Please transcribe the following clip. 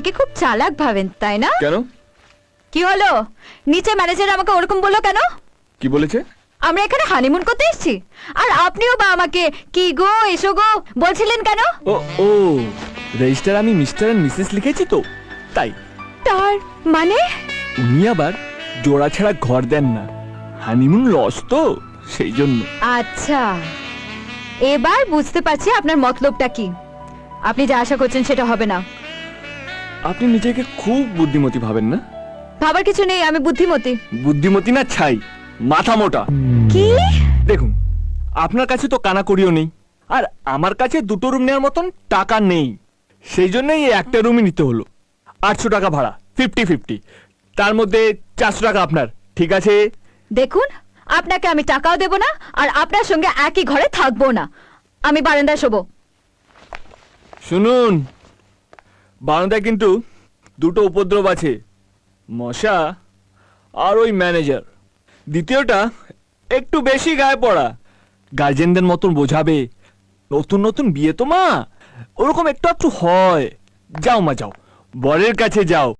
নিজেকে খুব চালাক ভাবেন তাই না? কেন? কি হলো? নিচে ম্যানেজার আমাকে ওরকম বললো কেন? কি বলেছে? আমরা এখানে হানিমুন করতে এসেছি, আর আপনিও বা আমাকে কি গো এসো গো বলছিলেন কেন? ও ও রেজিস্টার আমি মিস্টার এন্ড মিসেস লিখেছি তো, তাই। তার মানে? উনি আবার জোড়া ছাড়া ঘর দেন না, হানিমুন লস তো, সেই জন্য। আচ্ছা, এবার বুঝতে পারছি আপনার মতলবটা কি। আপনি যা আশা করছেন সেটা হবে না। আপনি নিজেকে খুব বুদ্ধিমতী ভাবেন না? ভাবার কিছু নেই, আমি বুদ্ধিমতী। বুদ্ধিমতী না ছাই, মাথা মোটা। কি? দেখুন, আপনার কাছে তো কানাকড়িও নেই, আর আমার কাছে দুটো রুম নেওয়ার মতন টাকা নেই, সেই জন্যই এই একটা রুমই নিতে হলো। 800 টাকা ভাড়া, 50-50, তার মধ্যে 400 টাকা আপনার, ঠিক আছে? দেখুন, আপনাকে আমি টাকাও দেব না, আর আপনার সঙ্গে একই ঘরে থাকবো না। আমি বারান্দায় শোবো। শুনুন, বারান্দায় কিন্তু দুটো উপদ্রব আছে, মশা আর ওই ম্যানেজার। দ্বিতীয়টা একটু বেশি গায়ে পড়া, গার্জেনদের মতন বোঝাবে। নতুন নতুন বিয়ে তো মা, ওরকম একটু একটু হয়। যাও মা যাও, বরের কাছে যাও।